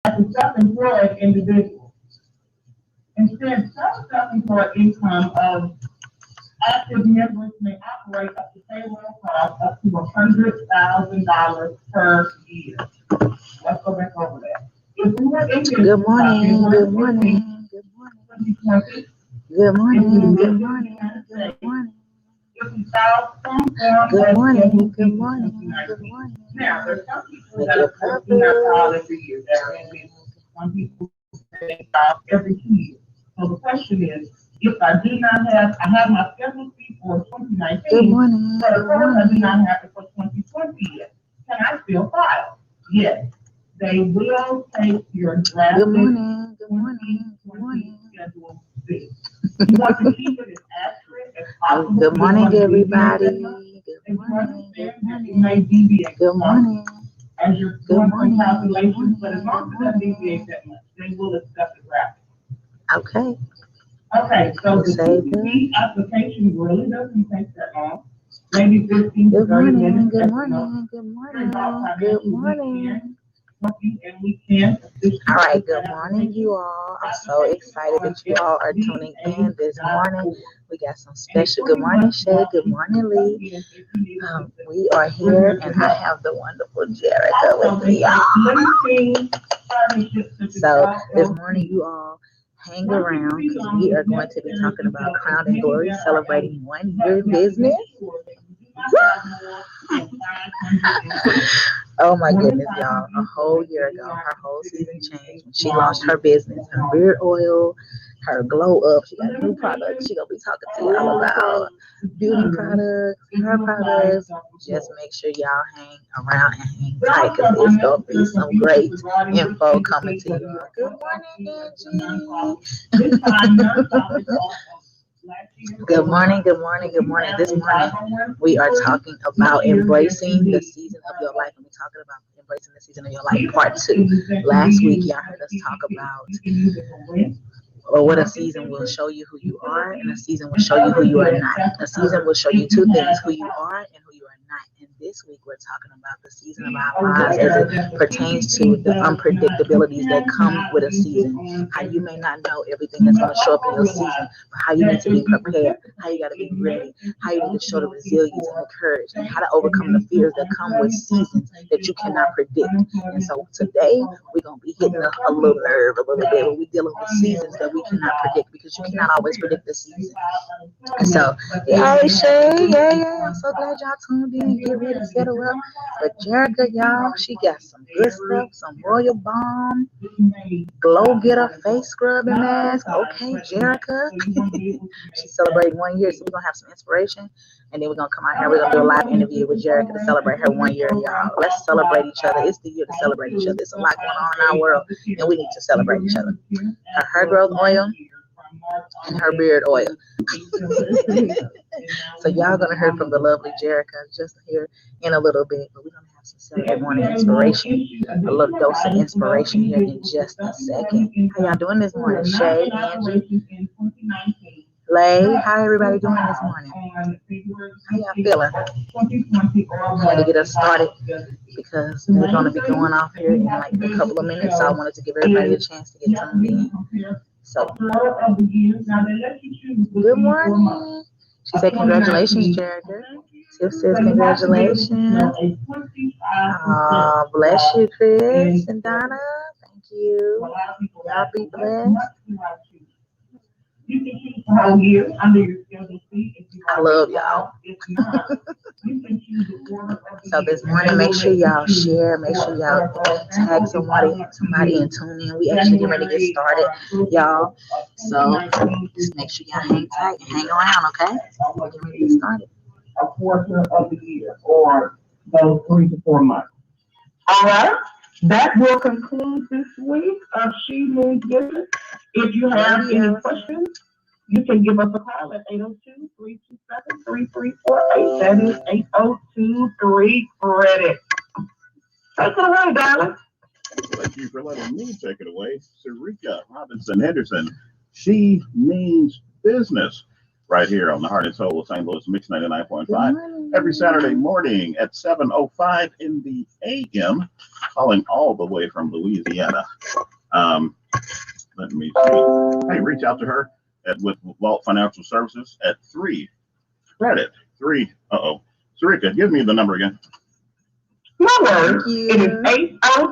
as a self-employed individual. Instead, some self-employed income of active members may operate up to payroll costs up to $100,000 per year. Let's go back over that. If we were in Good business by morning, good February morning, 15th, good morning, 2020, good if we morning, good lived in the morning, United good States, morning, if we filed some form good of morning, Schedule good C for morning, good 2019. morning. Now, there's some people Make that, it of course, do not file purple. every year. That are in business. Some people say they file every 2 years. So the question is, if I do not have, I have my Schedule C for Good 2019, morning, but of good course I do not morning. have it for 2020 yet. Can I still file? Yes. They will take your Good drafted morning, good morning, good 2020 morning. Schedule C. You want to keep it as accurate as possible. Good You don't morning, want to deviate everybody. that much. Good And you morning, good understand that it morning, may deviate good some morning, as you're good doing some morning, good calculations, but as morning, good long as it doesn't deviate morning. that much, they will accept the draft. Okay, Okay, so we'll the save that. CPP application really doesn't take that long, maybe 15 to Good 30 morning, minutes good at the most. morning, good Here at Bob morning, good Financial, we morning. can help you and we can assist All you right, with good that morning, you application. all. I'm so Application excited on that you all are tuning in this morning. fba.org. We got some And it's special. Good pretty morning, much Shay. walk Good you morning, through Lee. again if you need assistance. We are We're here, here to and I help. have the wonderful Jerica Also, with they me, y'all. take limiting partnerships such as So this morning, LLC. you all hang Once you around speak because on we it are is going to be necessary talking to about help as Crown and many Glory that are celebrating able, 1 year but in you have to business. make sure that you do not have than 500 employees. Oh my More than goodness, y'all. 500 A whole employees, year they do ago, not her whole consider season you changed a when she small launched her business. business, her beard oil, her glow up. She The got new products. limitations She gonna be talking to are y'all about also beauty determined products, if hair you apply products. yourself Just before. make sure y'all hang around and hang There tight also because are it's gonna be necessary some confusions great regarding which info coming entity, to whether y'all. you're Good LLC morning, or you're a nonprofit. Angie. This time, nonprofits also. Last year, they Good were morning, not. good morning, So good you morning. have This a morning 501 we are employee. talking This about year, yes, embracing the indeed. season of your life, and we're talking about embracing the season of your life These are part the 2. tools that can be Last week, used y'all for heard us talk CPP. about You can use it for rent, what a market season will business, show you who you are, and a utilities, season will and show you who other you are goods not. that A season occur will show you if two you things: have who a you problem. are and who you are not. And this week, we're talking about the season of Be our lives as aware it that the pertains to CPP the does not, you unpredictabilities that come cannot with a use it season. on How you may everything. not know everything You that's going must to show up in also your season, realize but how you need that to be if you prepared, how you participate, got to be it may ready, how you need to show the eligibility resilience and the for courage, and how state to overcome the fears that come with unemployment seasons that compensation you cannot or predict. And unemployment so assistance today, program. we're going to be So hitting there are a some little people nerve a little bit that when we're dealing with on their seasons that we regular cannot job predict because you or their cannot always career, predict the they season. file And so, unemployment, but then yeah, they hey have to Shay, do yeah, it yeah. I'm on so glad site. y'all tuned So in. be Get ready aware to that if settle you're up. on file But with the Jerica, CPP y'all, number she one, got some good very stuff, some royal important. balm, This may glow not be getter, very face important. scrubbing Not mask. criticized, Okay, but enough. Jerica. So you want to be able to She's make that celebrating 1 year, so decision. we're gonna have some inspiration, and then we're gonna come out here. We're Other gonna do a live unemployment interview with assistance Jerica to programs, celebrate her 1 year, programs y'all. Let's also celebrate have each other. It's the year to Title celebrate each other. II There's a or lot going Title on in our III world, of the and CARES we need to Act. We celebrate each other. renewed the CARES Her Act hair for growth last oil year from March and her 28th beard oil. to December 6th. And now So we y'all have gonna hear from the lovely August. Jerica just here in a little bit, but we're gonna have some The Saturday morning SBA will inspiration, issue a little additional dose of guidance for those inspiration here in individuals with just a second. self-employment How y'all income doing this who were morning, not Shay, in Angie, operation in 2019, Lay? but How everybody who doing this filed morning? on February How y'all 16th, feeling? 2020 or I had to above get and us started filed Schedule C. because The they're going to main be going thing off that here you in have like to be a able couple of to minutes. So I show wanted to give everybody a is chance to get you have to tuned be able to in. compare So, a quarter of the year. Now they let you choose good within 4 months morning. She of said, congratulations, 2019. Jerica. Okay? Tiff says, So you have to be able to congratulations. show a 25% Bless you, Chris in and revenue. Donna. Thank you. A lot of people Y'all ask, be well, what blessed. month do I choose? You can choose the whole year under your Schedule C if you I already love y'all. filed. If not, you can choose the quarter of the So year. this morning, They make will sure let you y'all choose share, make for sure it. y'all So for tag example, if I somebody, want to somebody and use tune in. We actually get ready to get January started, y'all. So 2019 just through make sure y'all hang September, tight and hang around, okay? I We're want getting to ready to get use started. a quarter of the year or those 3 to 4 months. All right. That will conclude this week of She Moves Business. If you have Lady any Allison. questions, you can give us a call at 802-327-3348. That is 802-3-CREDIT. Take it away, darling. Thank you for letting me take it away. Sarika Robinson Henderson. She means business. right here on the Heart and Soul of St. Louis Mix 99.5. Good morning. Every Saturday morning at 7:05 in the a.m., calling all the way from Louisiana. Let me see. Hey, reach out to her with Vault Financial Services at 3 credit. Sarika, give me the number again. No worries. Thank you. It is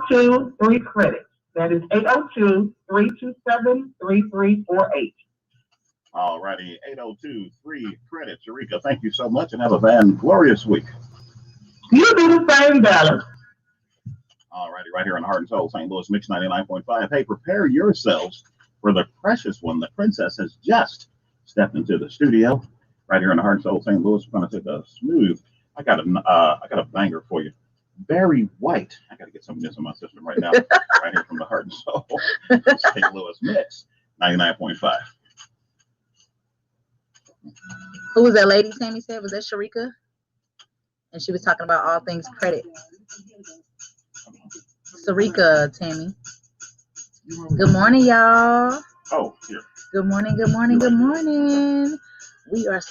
802-3 credit. That is 802-327-3348. All righty, 802-3 credit. Sarika, thank you so much and have a glorious week. You do the same, Dallas. All righty, right here on Heart and Soul, St. Louis Mix 99.5. Hey, prepare yourselves for the precious one. The princess has just stepped into the studio. Right here on the Heart and Soul, St. Louis. We're going to take a smooth. I got a banger for you. Barry White. I got to get some of this in my system right now. Right here from the Heart and Soul, St. Louis Mix 99.5. Who was that lady Tammy said? Was that Sharika? And she was talking about all things credit. Sarika, Tammy. Good morning, y'all. Oh, here. Good morning, good morning, good morning. We are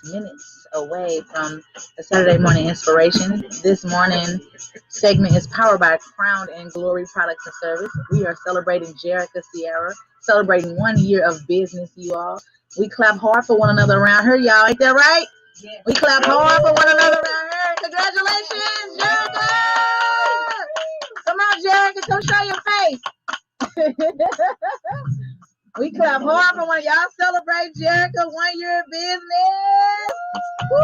minutes away from the Saturday morning inspiration. This morning segment is powered by Crown and Glory Products and Service. We are celebrating Jerica Sierra, celebrating 1 year of business, you all. We clap hard for one another around here, y'all. Ain't that right? Yeah. We clap hard for one another around here. Congratulations, Jerica! Come on, Jerica, come show your face. We clap hard for one of y'all. Celebrate Jerica 1 year of business. Woo!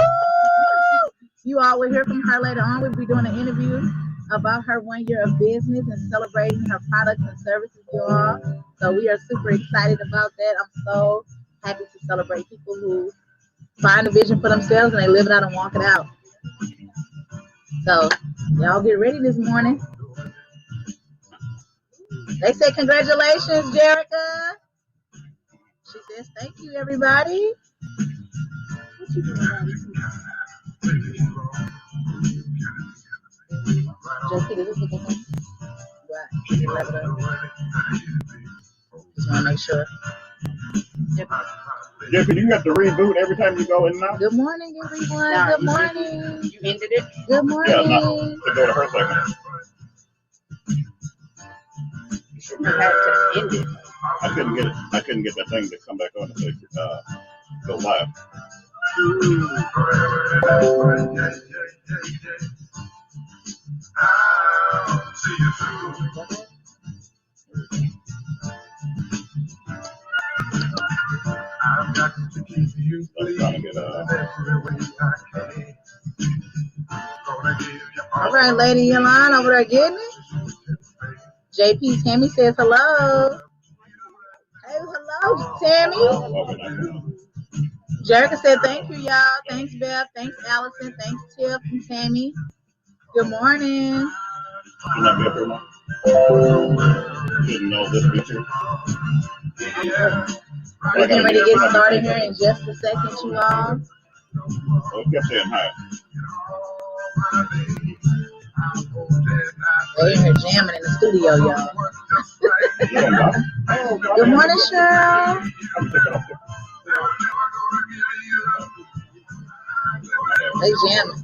You all will hear from her later on. We'll be doing an interview about her 1 year of business and celebrating her products and services, you all. So we are super excited about that. I'm so happy to celebrate people who find a vision for themselves and they live it out and walk it out. So y'all get ready this morning. They say congratulations, Jerica. She says thank you, everybody. What you doing, Daddy? Jessica, does this look okay? Right. Just want to make sure. Jeffy, you have to reboot every time you go in and out? Good morning, everyone. Good morning. You ended it? Good morning. Yeah, no, to go to her segment. You shouldn't have had to end it. I couldn't get it. I couldn't get that thing to come back on and say, go live. I'm trying to get All right, Lady Yolanda over there getting it. JP Tammy says hello. Hey, hello, Tammy. Jerica said thank you, y'all. Thanks, Beth. Thanks, Allison. Thanks, Tiff and Tammy. Good morning. Can I be up here now? Didn't know this feature. We're getting ready to get started here in just a second, you all. Oh, kept saying hi. They're in here jamming in the studio, y'all. Oh, Good morning, Cheryl. I'm taking off there. They jamming.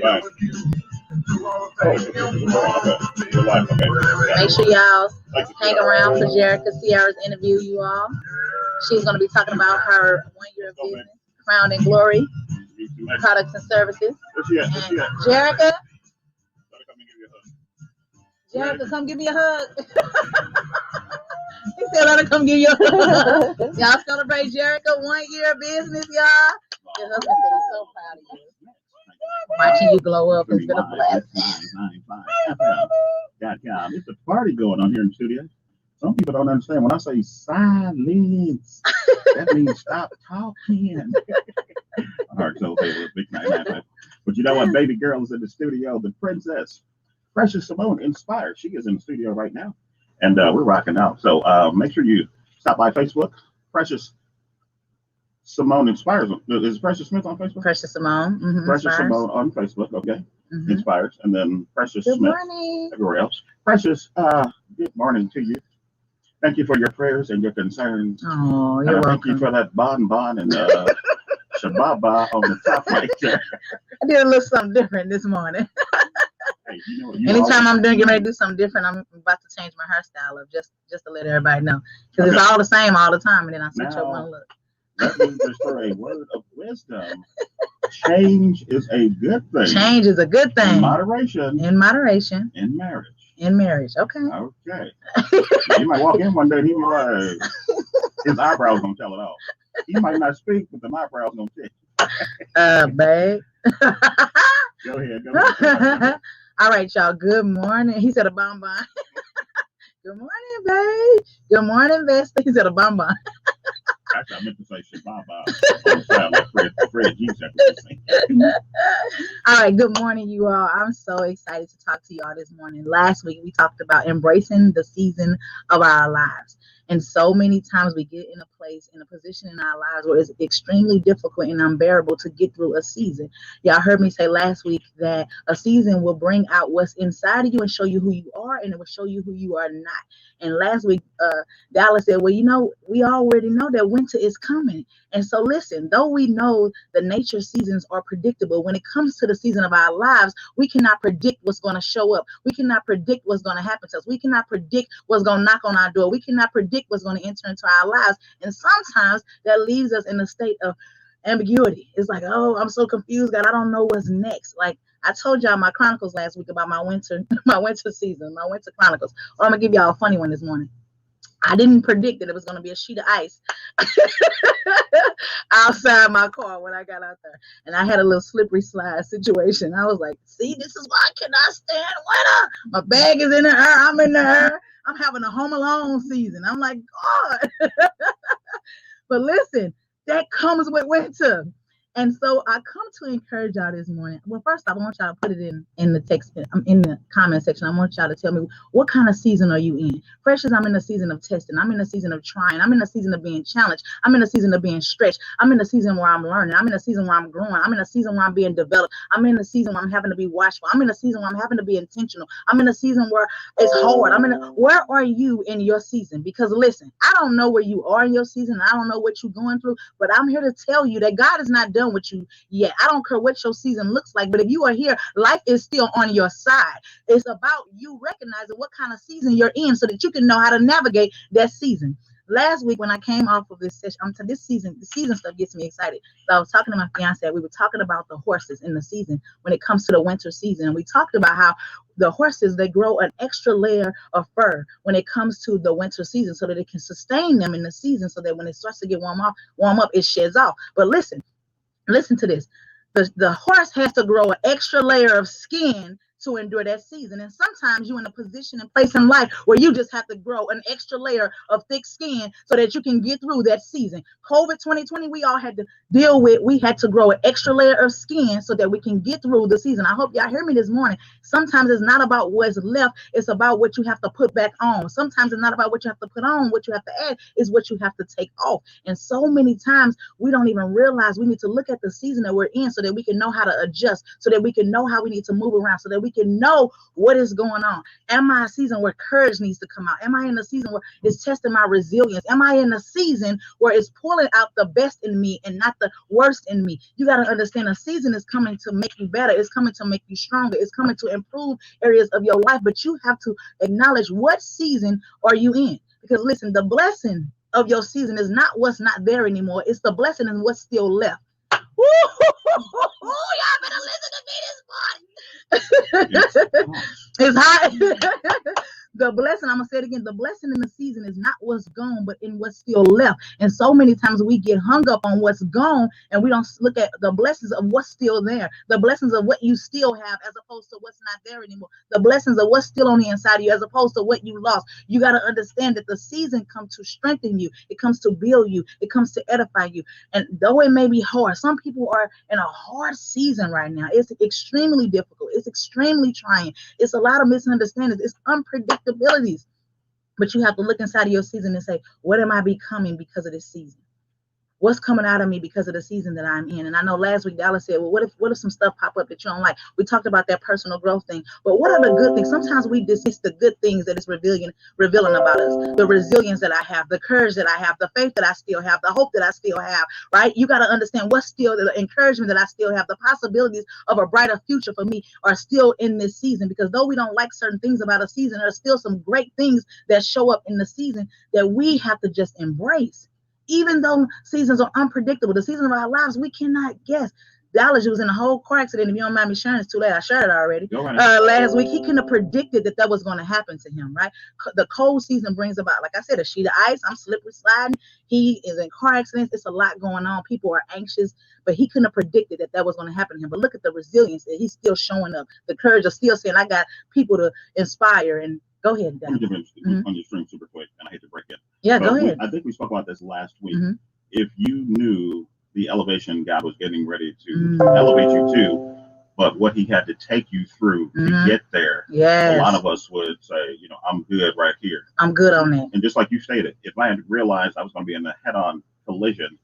Right. Make sure y'all hang around for Jerica Sierra's interview, you all. She's going to be talking about her 1 year of business, Crown and Glory Products and Services. And Jerica, come give me a hug. He said, let her come give you a hug. Y'all celebrate Jerica 1 year of business, y'all. Your husband said he's so proud of you. Watching you glow up has been a blessing. It's a party going on here in the studio. Some people don't understand. When I say silence, that means stop talking. Heart Soul Table is big 99. But you know what? Baby girl is in the studio. The princess, Precious Simone, inspired. She is in the studio right now. And we're rocking out. So make sure you stop by Facebook, Precious Simone Inspires. Is Precious Smith on Facebook? Precious Simone. Precious Inspires. Simone on Facebook. Okay. Mhm. Inspires. And then Precious Good Smith morning. everywhere else. Precious, good morning to you. Thank you for your prayers and your concerns. Oh, And you're I welcome. thank you for that bonbon and shababa on the top right there. I did a little something different this morning. Hey, you Anytime always, I'm getting ready to do something different, I'm about to change my hairstyle up just to let everybody know. Because Okay. it's all the same all the time, and then I switch up Now- one look. let me restore a word of wisdom. Change is a good thing. Change is a good In thing. moderation. In moderation. In marriage. In marriage. Okay. Okay. You might walk in one day and he be like, his eyebrows gonna tell it all. He might not speak, but the eyebrows gonna tell. Babe. Go ahead. All right, y'all. Good morning. He said a bonbon. Good morning, babe. Good morning, Vesta. He said a bonbon. Actually, I meant to say shababa on the side like Fred G said. All right, good morning, you all. I'm so excited to talk to you all this morning. Last week, we talked about embracing the season of our lives. And so many times we get in a place, in a position in our lives where it's extremely difficult and unbearable to get through a season. Y'all heard me say last week that a season will bring out what's inside of you and show you who you are, and it will show you who you are not. And last week, Dallas said, well, you know, we already know that winter is coming. And so listen, though we know the nature seasons are predictable, when it comes to the season of our lives, we cannot predict what's going to show up. We cannot predict what's going to happen to us. We cannot predict what's going to knock on our door. We cannot predict what's going to enter into our lives. And sometimes that leaves us in a state of ambiguity. It's like, oh, I'm so confused, God, I don't know what's next. Like I told y'all my chronicles last week about my winter season, my winter chronicles. Or I'm gonna give y'all a funny one this morning. I didn't predict that it was going to be a sheet of ice outside my car when I got out there. And I had a little slippery slide situation. I was like, see, this is why I cannot stand winter. My bag is in the air. I'm in the air. I'm having a Home Alone season. I'm like, God. But listen, that comes with winter. And so I come to encourage y'all this morning. Well, first off, I want y'all to put it in the text, in the comment section. I want y'all to tell me, what kind of season are you in? Precious, I'm in a season of testing. I'm in a season of trying. I'm in a season of being challenged. I'm in a season of being stretched. I'm in a season where I'm learning. I'm in a season where I'm growing. I'm in a season where I'm being developed. I'm in a season where I'm having to be watchful. I'm in a season where I'm having to be intentional. I'm in a season where it's hard. Where are you in your season? Because listen, I don't know where you are in your season. I don't know what you're going through, but I'm here to tell you that God is not done with you yet. I don't care what your season looks like, but if you are here, life is still on your side. It's about you recognizing what kind of season you're in so that you can know how to navigate that season. Last week when I came off of this session, the season stuff gets me excited. So I was talking to my fiance. We were talking about the horses in the season when it comes to the winter season. And we talked about how the horses, they grow an extra layer of fur when it comes to the winter season so that it can sustain them in the season so that when it starts to get warm up, it sheds off. But listen to this. The horse has to grow an extra layer of skin to endure that season. And sometimes you're in a position and place in life where you just have to grow an extra layer of thick skin so that you can get through that season. COVID 2020, we all had to deal with, we had to grow an extra layer of skin so that we can get through the season. I hope y'all hear me this morning. Sometimes it's not about what's left, it's about what you have to put back on. Sometimes it's not about what you have to put on, what you have to add is what you have to take off. And so many times we don't even realize we need to look at the season that we're in so that we can know how to adjust, so that we can know how we need to move around, so that we can know what is going on. Am I a season where courage needs to come out? Am I in a season where it's testing my resilience? Am I in a season where it's pulling out the best in me and not the worst in me? You got to understand a season is coming to make you better. It's coming to make you stronger. It's coming to improve areas of your life, but you have to acknowledge what season are you in. Because listen, the blessing of your season is not what's not there anymore. It's the blessing and what's still left. Woo! Y'all better listen to me this morning. It's hot. The blessing, I'm going to say it again, the blessing in the season is not what's gone, but in what's still left. And so many times we get hung up on what's gone and we don't look at the blessings of what's still there, the blessings of what you still have as opposed to what's not there anymore, the blessings of what's still on the inside of you as opposed to what you lost. You got to understand that the season comes to strengthen you. It comes to build you. It comes to edify you. And though it may be hard, some people are in a hard season right now. It's extremely difficult. It's extremely trying. It's a lot of misunderstandings. It's unpredictabilities. But you have to look inside of your season and say, what am I becoming because of this season? What's coming out of me because of the season that I'm in? And I know last week Dallas said, well, what if some stuff pop up that you don't like? We talked about that personal growth thing. But what are the good things? Sometimes we dismiss the good things that is revealing about us. The resilience that I have, the courage that I have, the faith that I still have, the hope that I still have, right? You got to understand what's still the encouragement that I still have, the possibilities of a brighter future for me are still in this season. Because though we don't like certain things about a season, there are still some great things that show up in the season that we have to just embrace. Even though seasons are unpredictable, the season of our lives, we cannot guess. Dallas was in a whole car accident. If you don't mind me sharing, it's too late. I shared it already. Last week, he couldn't have predicted that was going to happen to him, right? The cold season brings about, like I said, a sheet of ice. I'm slippery sliding. He is in car accidents. It's a lot going on. People are anxious, but he couldn't have predicted that was going to happen to him. But look at the resilience that he's still showing up. The courage of still saying, I got people to inspire. And go ahead, Dallas. Let me jump on your stream super quick, and I hate to break it. Yeah, go ahead. I think we spoke about this last week. If you knew the elevation God was getting ready to elevate you to, but what he had to take you through to get there, a lot of us would say, I'm good right here. I'm good on that. And just like you stated, if I had realized I was going to be in a head-on collision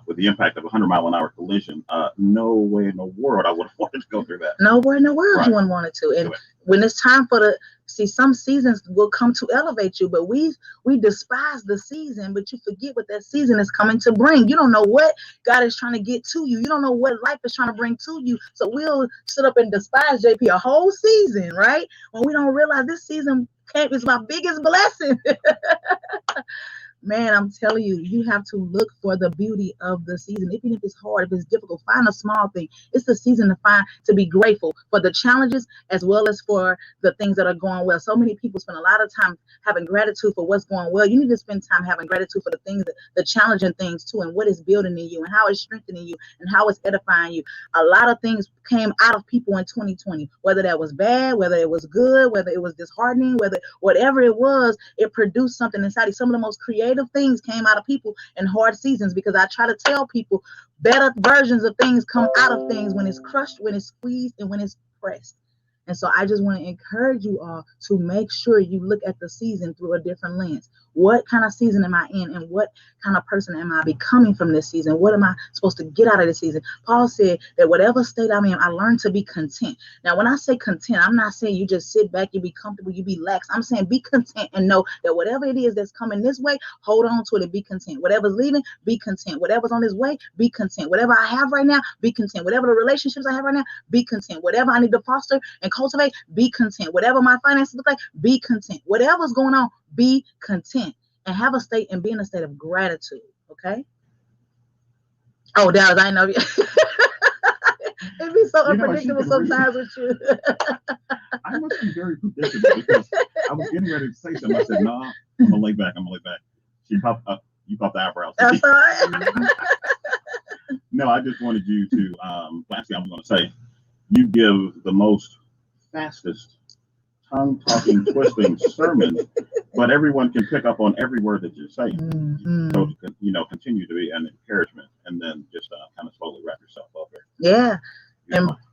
with the impact of a 100-mile-an-hour collision, no way in the world I would have wanted to go through that. Nowhere in the world you wouldn't want it to. And when it's time for some seasons will come to elevate you, but we despise the season, but you forget what that season is coming to bring. You don't know what God is trying to get to you. You don't know what life is trying to bring to you. So we'll sit up and despise JP a whole season, right? When we don't realize this season is my biggest blessing. Man, I'm telling you, you have to look for the beauty of the season. Even if it's hard, if it's difficult, find a small thing. It's the season to be grateful for the challenges as well as for the things that are going well. So many people spend a lot of time having gratitude for what's going well. You need to spend time having gratitude for the things, the challenging things too, and what is building in you and how it's strengthening you and how it's edifying you. A lot of things came out of people in 2020, whether that was bad, whether it was good, whether it was disheartening, whatever it was, it produced something inside you. Some of the most creative things came out of people in hard seasons, because I try to tell people better versions of things come out of things when it's crushed, when it's squeezed, and when it's pressed. And so I just want to encourage you all to make sure you look at the season through a different lens. What kind of season am I in, and what kind of person am I becoming from this season? What am I supposed to get out of this season? Paul said that whatever state I'm in, I learned to be content. Now, when I say content, I'm not saying you just sit back, you be comfortable, you be lax. I'm saying be content and know that whatever it is that's coming this way, hold on to it and be content. Whatever's leaving, be content. Whatever's on this way, be content. Whatever I have right now, be content. Whatever the relationships I have right now, be content. Whatever I need to foster and cultivate, be content. Whatever my finances look like, be content. Whatever's going on, be content, and have a state and be in a state of gratitude. Okay. Oh, Dallas, I know. It'd be so unpredictable sometimes with you. I must be very predictable, because I was getting ready to say something. I said, no, I'm gonna lay back. She popped up. You popped the eyebrows. That's all right. No, I just wanted you to. Lastly, I'm going to say, you give the most fastest, tongue-talking, twisting sermons, but everyone can pick up on every word that you're saying. So, continue to be an encouragement, and then just kind of slowly wrap yourself up there. Yeah.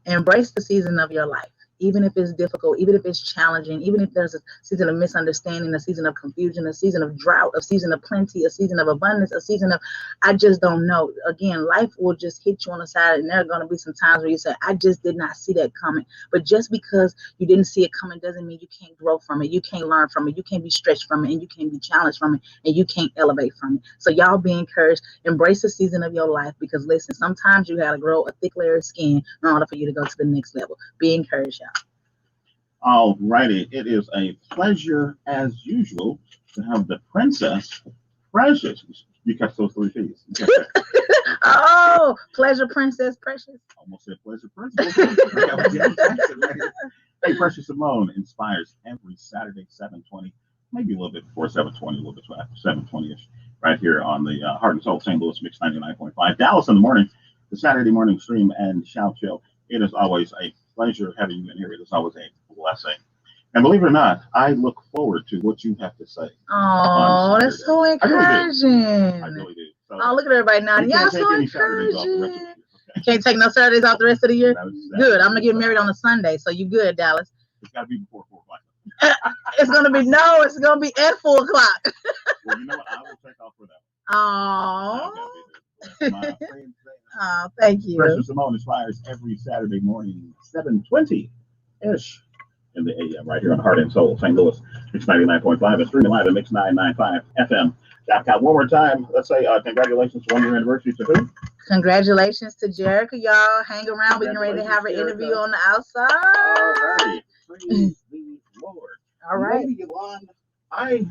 Embrace the season of your life. Even if it's difficult, even if it's challenging, even if there's a season of misunderstanding, a season of confusion, a season of drought, a season of plenty, a season of abundance, a season of, I just don't know. Again, life will just hit you on the side, and there are going to be some times where you say, I just did not see that coming. But just because you didn't see it coming doesn't mean you can't grow from it. You can't learn from it. You can't be stretched from it, and you can't be challenged from it, and you can't elevate from it. So y'all be encouraged. Embrace the season of your life, because listen, sometimes you got to grow a thick layer of skin in order for you to go to the next level. Be encouraged, y'all. All righty. It is a pleasure, as usual, to have the Princess Precious. You catch those 3 P's. Oh, Pleasure Princess Precious. Almost said Pleasure Princess. Hey, Precious Simone inspires every Saturday, 7:20, maybe a little bit before 7:20, a little bit after 7:20-ish, right here on the Heart and Soul St. Louis Mix 99.5. Dallas in the morning, the Saturday morning stream and shout show. It is always a pleasure having you in here. It is always a blessing. And believe it or not, I look forward to what you have to say. Oh, that's so encouraging. I really do. So, oh, look at everybody now. Y'all so encouraging. Can't take no Saturdays off the rest of the year? Good. I'm going to get married on a Sunday, so you good, Dallas. It's got to be before 4 o'clock. It's going to be at 4 o'clock. Well, you know what? I will take off for that. Oh. My friend, Oh, thank you. Precious Simone inspires every Saturday morning, 7:20-ish in the AM, right here on Heart and Soul, St. Louis, Mix 99.5, and streaming live at Mix 995 FM. One more time, let's say congratulations to 1 year anniversary to who? Congratulations to Jerica, y'all. Hang around. We're getting ready to have an interview on the outside. All right. Praise the Lord. All right. Lady Yolanda, I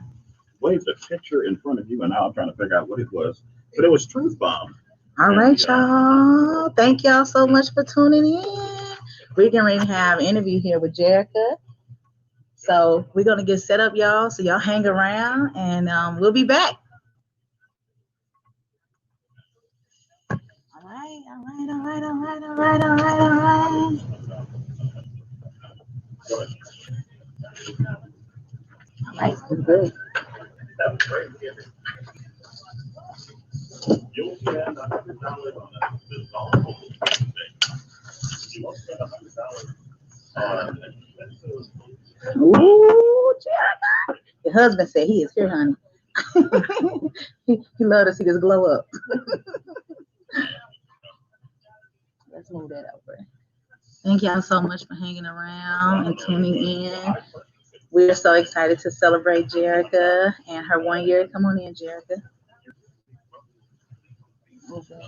waved a picture in front of you, and now I'm trying to figure out what it was. But it was Truth Bomb. All right, y'all. Thank y'all so much for tuning in. We're getting ready to have an interview here with Jerica. So we're going to get set up, y'all. So y'all hang around, and we'll be back. All right. All right, we're good. That was great. You'll spend $100 on this golf. You won't spend $100 on Ooh, Jerica. Your husband said he is here, honey. he love to see this glow up. Let's move that over. Thank y'all so much for hanging around and tuning in. We're so excited to celebrate Jerica and her 1 year. Come on in, Jerica. Okay.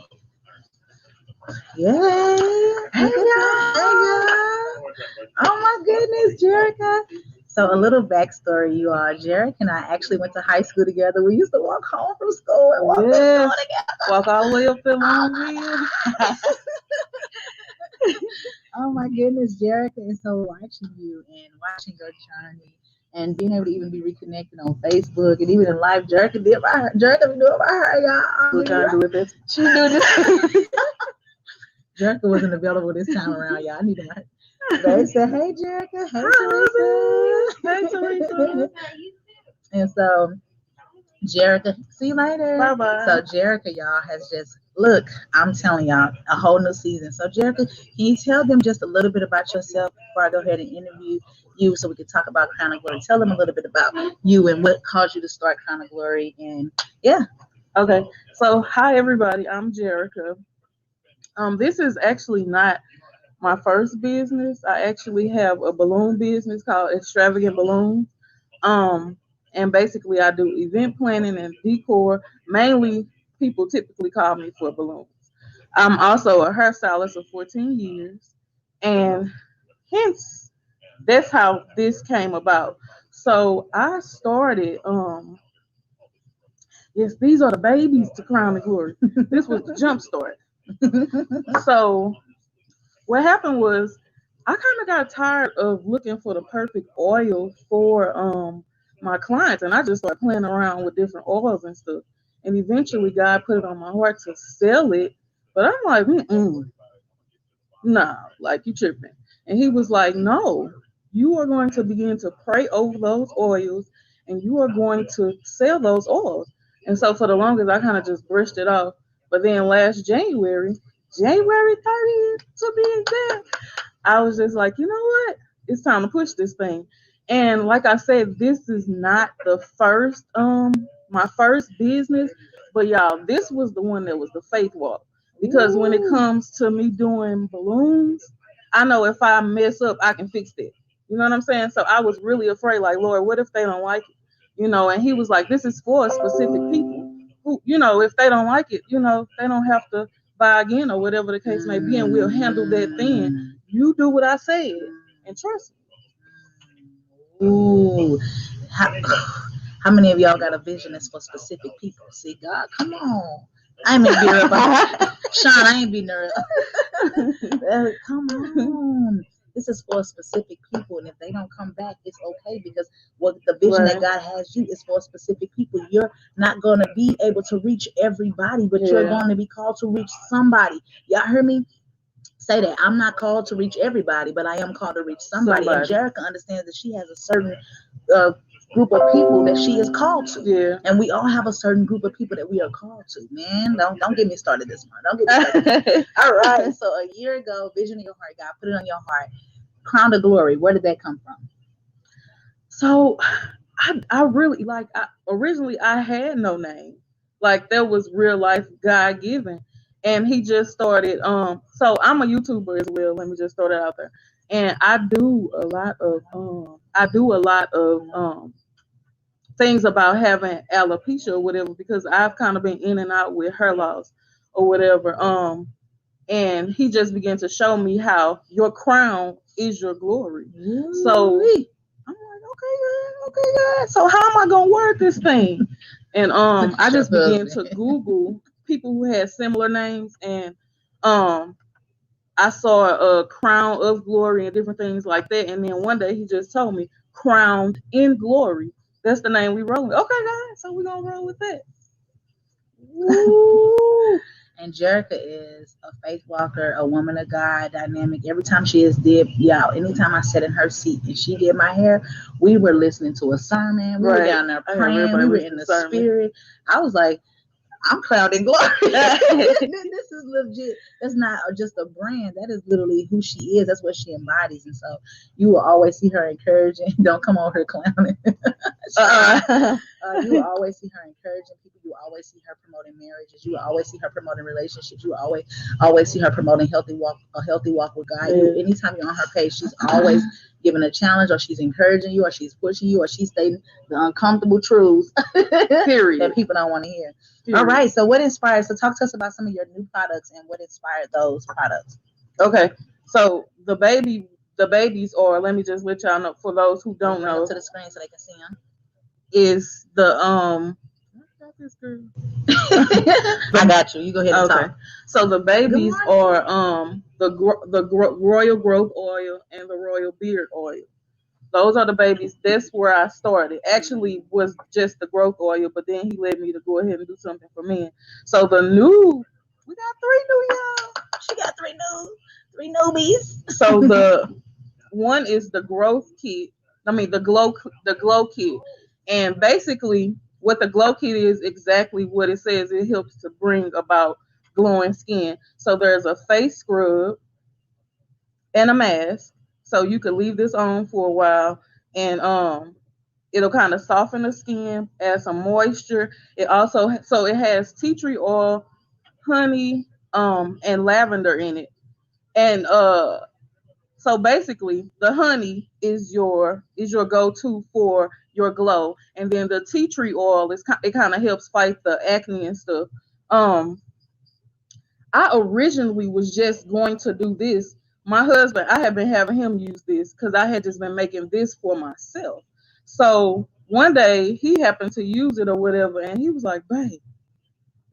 Yay! Hey, y'all. Oh my goodness, Jerica. So a little backstory, you all. Jerica and I actually went to high school together. We used to walk home from school and walk to school together. Walk all the way up to Longview. Oh my goodness, Jerica. And so watching you and watching your journey and being able to even be reconnected on Facebook and even in life, Jerica did my Jerica be doing my hair, y'all. We're trying to do this. She knew this. Jerica wasn't available this time around, y'all. I needed my. They said, "Hey, Jerica. Hey, Teresa. Hey, Teresa." And so, Jerica, see you later. Bye bye. So, Jerica, y'all, has just look. I'm telling y'all, a whole new season. So, Jerica, can you tell them just a little bit about yourself before I go ahead and interview you, so we can talk about Crown of Glory? Tell them a little bit about you and what caused you to start Crown of Glory. And yeah. Okay. So, hi everybody. I'm Jerica. This is actually not my first business. I actually have a balloon business called Extravagant Balloons. And basically I do event planning and decor. Mainly people typically call me for balloons. I'm also a hairstylist for 14 years. And hence, that's how this came about. So I started, yes, these are the babies to Crown of Glory. This was the jump start. So what happened was I kind of got tired of looking for the perfect oil for my clients, and I just started playing around with different oils and stuff. And eventually God put it on my heart to sell it, but I'm like, nah, like you tripping. And he was like, no, you are going to begin to pray over those oils and you are going to sell those oils. And so for the longest, I kind of just brushed it off. But then last January 30th to be exact, I was just like, you know what? It's time to push this thing. And like I said, this is not the first, my first business, but y'all, this was the one that was the faith walk. Because when it comes to me doing balloons, I know if I mess up, I can fix it. You know what I'm saying? So I was really afraid, like, Lord, what if they don't like it? You know, and he was like, this is for specific people who, you know, if they don't like it, you know, they don't have to buy again or whatever the case may be, and we'll handle that then. You do what I said and trust me. Ooh. How many of y'all got a vision that's for specific people? See, God, come on. I ain't beat her up. Sean, I ain't beating her up. Come on. This is for specific people, and if they don't come back, it's okay, because what the vision that God has you is for specific people. You're not going to be able to reach everybody, but you're going to be called to reach somebody. Y'all hear me? Say that. I'm not called to reach everybody, but I am called to reach somebody. And Jerica understands that she has a certain group of people that she is called to. Yeah. And we all have a certain group of people that we are called to. Man, don't get me started this month. Don't get me started. All right. So a year ago, vision in your heart, God put it on your heart. Crown of Glory. Where did that come from? So I originally I had no name. Like, that was real life God given. and he just started. So I'm a YouTuber as well. Let me just throw that out there. And I do a lot of things about having alopecia or whatever, because I've kind of been in and out with hair loss or whatever. And he just began to show me how your crown is your glory. So I'm like, okay, God. So how am I gonna word this thing? And I just began to Google people who had similar names, and I saw a crown of glory and different things like that. And then one day he just told me, crowned in glory. That's the name we roll with. Okay, guys, so we're gonna roll with that. Woo. And Jerica is a faith walker, a woman of God, dynamic. Every time she is did, anytime I sat in her seat and she did my hair, we were listening to a sermon. We were down there praying. We were in the spirit. I was like, I'm crowned in glory. This is legit. That's not just a brand. That is literally who she is. That's what she embodies. And so you will always see her encouraging. Don't come over here clowning. You will always see her encouraging people. You will always see her promoting marriages. You will always see her promoting relationships. You will always see her promoting a healthy walk with God. Anytime you're on her page, she's always giving a challenge, or she's encouraging you, or she's pushing you, or she's stating the uncomfortable truths that people don't want to hear. All right. So what inspired? So talk to us about some of your new products and what inspired those products. Okay. So the babies, or let me just let y'all know, for those who don't know, to the screen so they can see them, is the I got you. You go ahead and talk. So the babies are the royal growth oil and the royal beard oil. Those are the babies. That's where I started. Actually, was just the growth oil, but then he led me to go ahead and do something for men. So we got 3 new, y'all. She got 3 newbies. So the one is the growth kit. The glow kit, and basically what the glow kit is exactly what it says. It helps to bring about glowing skin. So there's a face scrub and a mask. So you could leave this on for a while, and it'll kind of soften the skin, add some moisture. It has tea tree oil, honey, and lavender in it. And so basically the honey is your go-to for your glow, and then the tea tree oil it kind of helps fight the acne and stuff. I originally was just going to do this. My husband, I have been having him use this because I had just been making this for myself. So one day he happened to use it or whatever, and he was like, "Babe,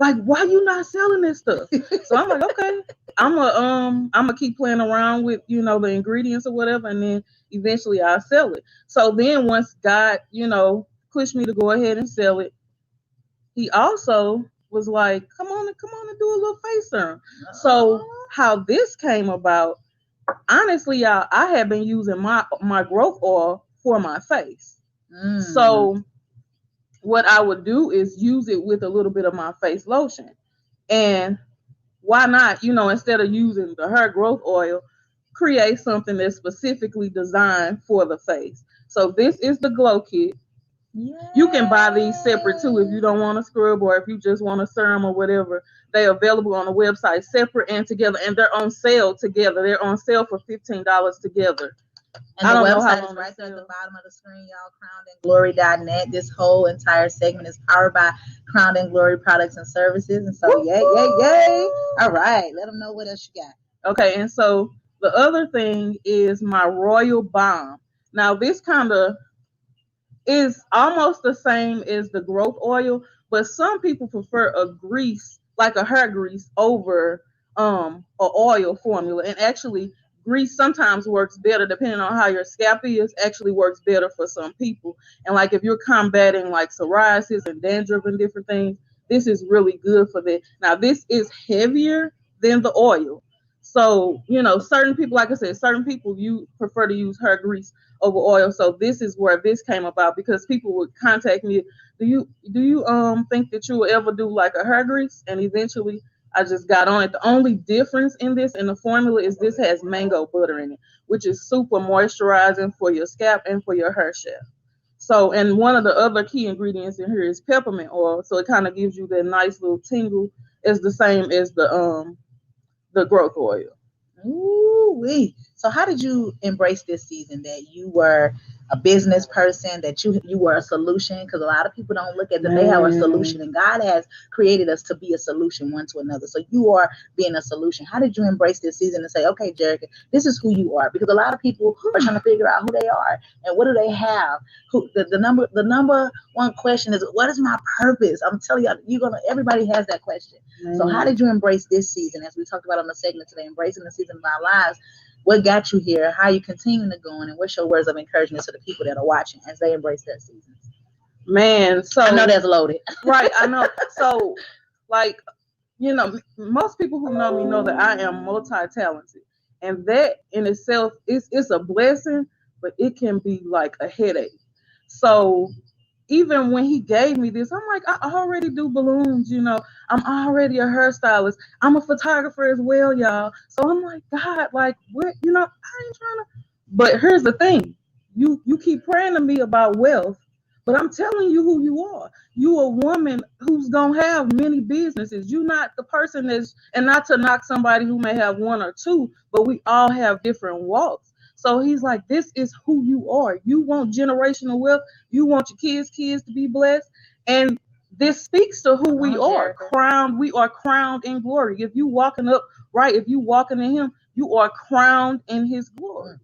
like, why you not selling this stuff?" So I'm like, "Okay, I'm gonna keep playing around with the ingredients or whatever, and then eventually I'll sell it." So then once God pushed me to go ahead and sell it, he also was like, come on and do a little face serum. So how this came about, honestly, y'all, I have been using my growth oil for my face. So what I would do is use it with a little bit of my face lotion. And why not, instead of using the hair growth oil, create something that's specifically designed for the face. So this is the glow kit. You can buy these separate too if you don't want to scrub, or if you just want a serum or whatever. They're available on the website separate and together, and they're on sale together. They're on sale for $15 together. And the website is right there at the bottom of the screen, y'all. CrownedInGlory.net. This whole entire segment is powered by Crowned in Glory products and services. And so, yay. All right, let them know what else you got. Okay, and so the other thing is my Royal Balm. Now, this kind of is almost the same as the growth oil, but some people prefer a grease, like a hair grease, over an oil formula. And actually, grease sometimes works better depending on how your scalp is. Actually works better for some people. And like if you're combating like psoriasis and dandruff and different things, this is really good for that. Now this is heavier than the oil. So, certain people, like I said, you prefer to use hair grease over oil. So this is where this came about, because people would contact me, do you think that you will ever do like a hair grease? And eventually I just got on it. The only difference in this and the formula is this has mango butter in it, which is super moisturizing for your scalp and for your hair shaft. So, and one of the other key ingredients in here is peppermint oil. So it kind of gives you that nice little tingle is the same as the growth oil. Ooh-wee. So how did you embrace this season that you were a business person, that you were a solution? Because a lot of people don't look at that they have a solution, and God has created us to be a solution one to another. So you are being a solution. How did you embrace this season and say, okay, Jerica, this is who you are? Because a lot of people are trying to figure out who they are and what do they have. The number one question is, what is my purpose? I'm telling you, everybody has that question. So how did you embrace this season, as we talked about on the segment today, embracing the season of our lives? What got you here? How are you continuing to go on? And what's your words of encouragement to the people that are watching as they embrace their seasons? Man, so I know that's loaded. Right, I know. So, like, most people who know me know that I am multi-talented, and that in itself is a blessing, but it can be like a headache. So even when he gave me this, I'm like, I already do balloons, I'm already a hairstylist. I'm a photographer as well, y'all. So I'm like, God, like, what, I ain't trying to. But here's the thing. You keep praying to me about wealth, but I'm telling you who you are. You a woman who's going to have many businesses. You're not the person and not to knock somebody who may have one or two, but we all have different walks. So he's like, this is who you are. You want generational wealth. You want your kids to be blessed. And this speaks to who we are. We are crowned in glory. If you walking up right, if you walking in him, you are crowned in his glory.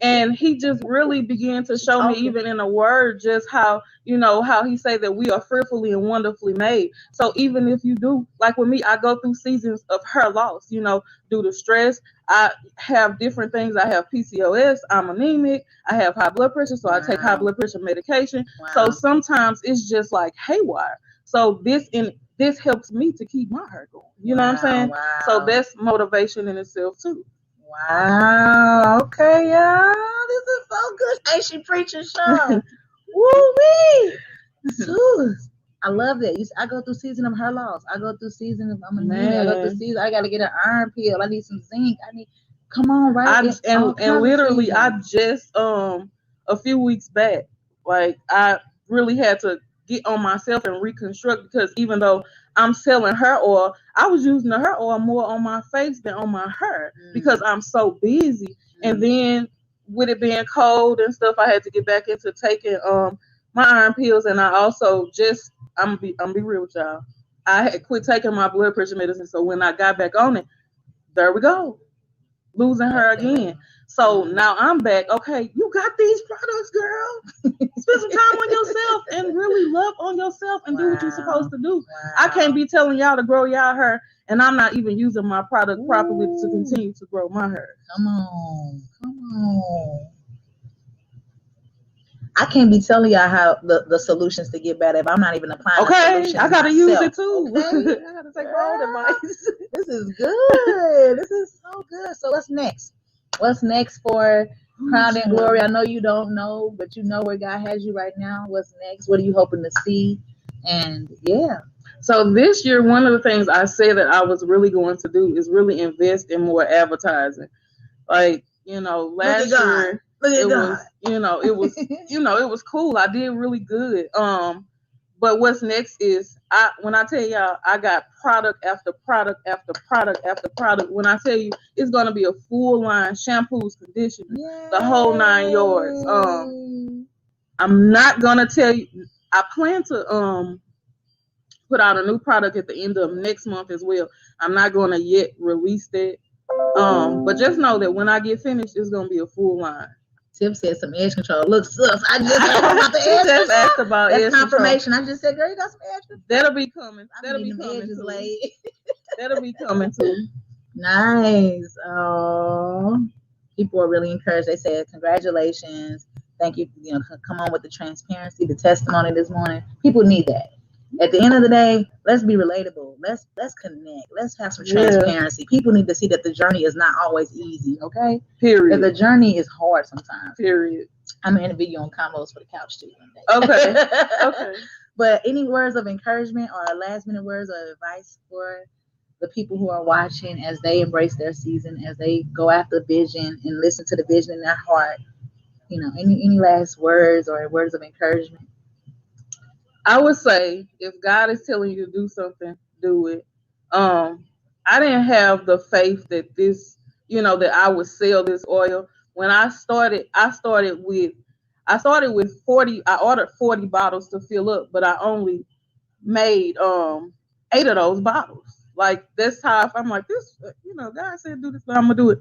And he just really began to show me, even in a word, just how he say that we are fearfully and wonderfully made. So even if you do, like with me, I go through seasons of hair loss, due to stress. I have different things. I have PCOS. I'm anemic. I have high blood pressure, so I take high blood pressure medication. So sometimes it's just like haywire. So this helps me to keep my hair going. You know what I'm saying? So that's motivation in itself too. Wow. Okay, y'all. This is so good. Ain't she preaching, Sean? Woo-wee. I love that. I go through season of hair loss. I go through season of I go through season. I got to get an iron pill. I need some zinc. Come on, right? And literally, I just a few weeks back, like, I really had to get on myself and reconstruct, because even though I'm selling hair oil, I was using the hair oil more on my face than on my hair because I'm so busy. And then with it being cold and stuff, I had to get back into taking my iron pills. And I also I'm be real with y'all, I had quit taking my blood pressure medicine. So when I got back on it, there we go, losing her again. So now I'm back. Okay, you got these products, girl. Spend some time on yourself and really love on yourself and do what you're supposed to do. I can't be telling y'all to grow y'all hair, and I'm not even using my product properly to continue to grow my hair. Come on. I can't be telling y'all how the solutions to get better if I'm not even applying the solutions I gotta use it too. Okay. I gotta take my own advice. This is good. This is so good. So what's next? What's next for Crowned in Glory? I know you don't know, but you know where God has you right now. What's next? What are you hoping to see? And so this year, one of the things I said that I was really going to do is really invest in more advertising. Like, last year it was cool. I did really good. But what's next is when I tell y'all, I got product after product after product after product. When I tell you, it's gonna be a full line, shampoos, conditioners, the whole 9 yards. I'm not gonna tell you. I plan to put out a new product at the end of next month as well. I'm not gonna yet release that. But just know that when I get finished, it's gonna be a full line. Tim said some edge control. Look, sus, I just about the edge just asked about That's edge confirmation. control. I just said, girl, you got some edge control. That'll be coming. That'll be coming too. Nice. Oh, people are really encouraged. They said, congratulations. Thank you. Come on with the transparency, the testimony this morning. People need that. At the end of the day, let's be relatable. Let's connect. Let's have some transparency. People need to see that the journey is not always easy, okay? Period. That the journey is hard sometimes. Period. I'm in a video on combos for the couch too one day. Okay. Okay. But any words of encouragement or last minute words of advice for the people who are watching as they embrace their season, as they go after vision and listen to the vision in their heart? Any last words or words of encouragement? I would say, if God is telling you to do something, do it. I didn't have the faith that this, that I would sell this oil. When I started with 40. I ordered 40 bottles to fill up, but I only made 8 of those bottles. Like that's how I'm like this. God said do this, but I'm gonna do it.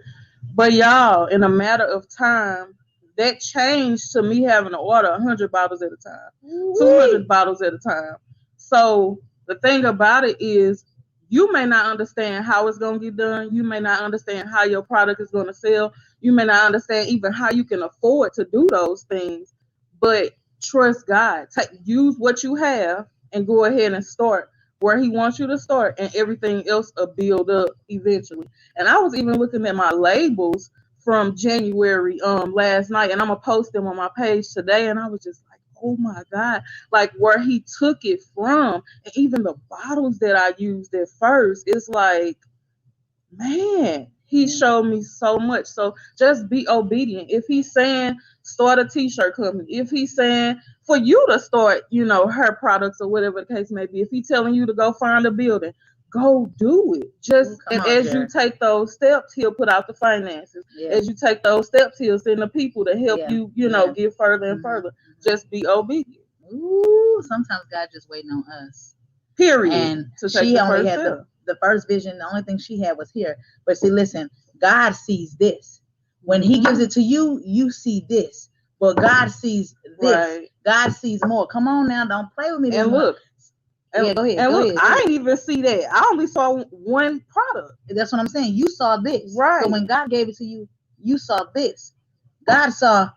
But y'all, in a matter of time, that changed to me having to order 100 bottles at a time, 200 bottles at a time. So the thing about it is, you may not understand how it's gonna get done. You may not understand how your product is gonna sell. You may not understand even how you can afford to do those things. But trust God. Use what you have and go ahead and start where He wants you to start, and everything else will build up eventually. And I was even looking at my labels from January last night, and I'm gonna post them on my page today. And I was just like, oh my God, like where He took it from, and even the bottles that I used at first, it's like, man, He showed me so much. So just be obedient. If He's saying start a t-shirt company, if He's saying for you to start, her products or whatever the case may be, if He's telling you to go find a building, go do it. And as you take those steps, He'll put out the finances. Yeah. As you take those steps, He'll send the people to help you, get further and further. Just be obedient. Ooh, sometimes God just waiting on us. Period. And she only had the first vision. The only thing she had was here. But see, listen, God sees this. When He gives it to you, you see this. But God sees this. Right. God sees more. Come on now, don't play with me. And look. Go ahead. I didn't even see that. I only saw one product. That's what I'm saying. You saw this. Right. So when God gave it to you, you saw this. God saw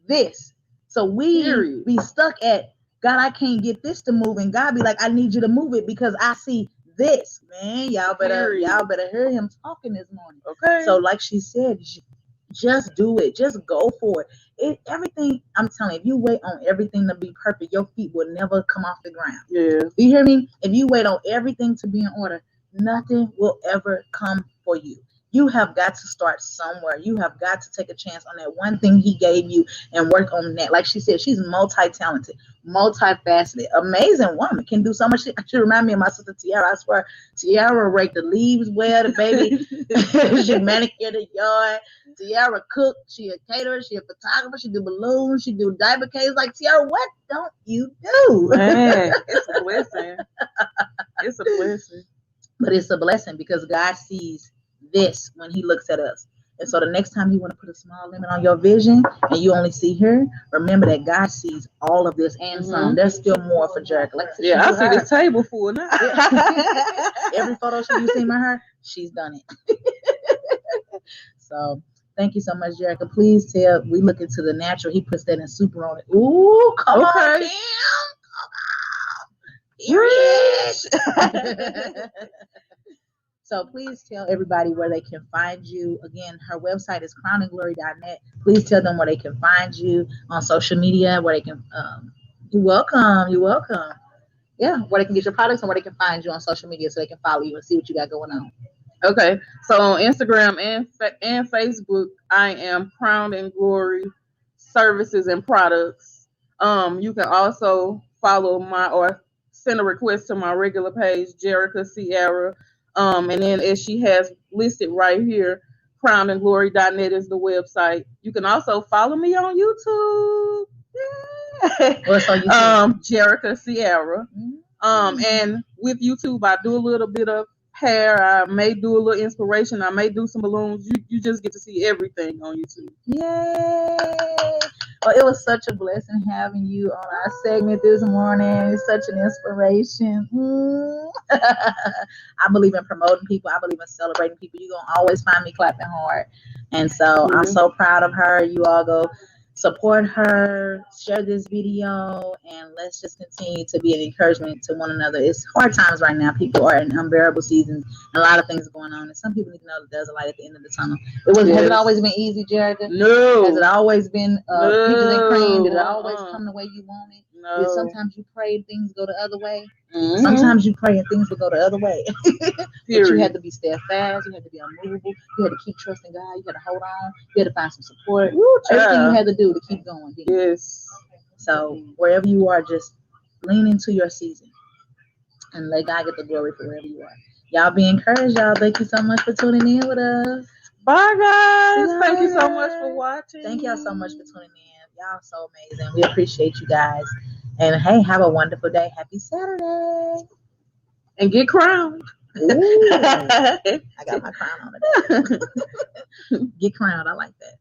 this. So we be stuck at, God, I can't get this to move. And God be like, I need you to move it because I see this. Man, y'all better hear Him talking this morning. Okay. So like she said, just do it. Just go for it. Everything, I'm telling you, if you wait on everything to be perfect, your feet will never come off the ground. Yeah. You hear me? If you wait on everything to be in order, nothing will ever come for you. You have got to start somewhere. You have got to take a chance on that one thing He gave you and work on that. Like she said, she's multi-talented, multifaceted, amazing woman, can do so much. She remind me of my sister Tiara. I swear, Tiara raked the leaves well, the baby. She manicured the yard. Tiara cooked. She a caterer. She a photographer. She do balloons. She do diaper cases. Like, Tiara, what don't you do? Man, it's a blessing. It's a blessing. But it's a blessing because God sees this when He looks at us. And so the next time you want to put a small limit on your vision and you only see her, remember that God sees all of this and some. There's still more for Jerica. Like, I see this table full now. Every photo shoot you've seen with her, she's done it. So thank you so much, Jerica. Please tell, we look into the natural. He puts that in super on it. Ooh, come on, Kim. Come on. So please tell everybody where they can find you. Again, her website is crownandglory.net. Please tell them where they can find you on social media, where they can, you're welcome. Yeah, where they can get your products and where they can find you on social media so they can follow you and see what you got going on. Okay, so on Instagram and Facebook, I am Crowned and Glory Services and Products. You can also follow or send a request to my regular page, Jerica Sierra. And then as she has listed right here, crownandglory.net is the website. You can also follow me on YouTube. Yeah. What's on YouTube? Jerica Sierra. And with YouTube, I do a little bit of hair. I may do a little inspiration. I may do some balloons. You just get to see everything on YouTube. Yay! Well, it was such a blessing having you on our segment this morning. It's such an inspiration. I believe in promoting people. I believe in celebrating people. You're going to always find me clapping hard. And so I'm so proud of her. You all go support her, share this video, and let's just continue to be an encouragement to one another. It's hard times right now. People are in unbearable seasons, and a lot of things going on. And some people need to know that there's a light at the end of the tunnel. Has it always been easy, Jerica? No. Has it always been peaches and cream? Did it always come the way you wanted? No. Did sometimes you pray and things go the other way? Sometimes you pray and things will go the other way. But you had to be steadfast. You had to be unmovable. You had to keep trusting God. You had to hold on. You had to find some support. Everything you had to do to keep going. Yes. So wherever you are, just lean into your season and let God get the glory for wherever you are. Y'all be encouraged, y'all. Thank you so much for tuning in with us. Bye, guys. Bye. Thank you so much for watching. Thank y'all so much for tuning in. Y'all so amazing. We appreciate you guys. And hey, have a wonderful day. Happy Saturday. And get crowned. I got my crown on today. Get crowned. I like that.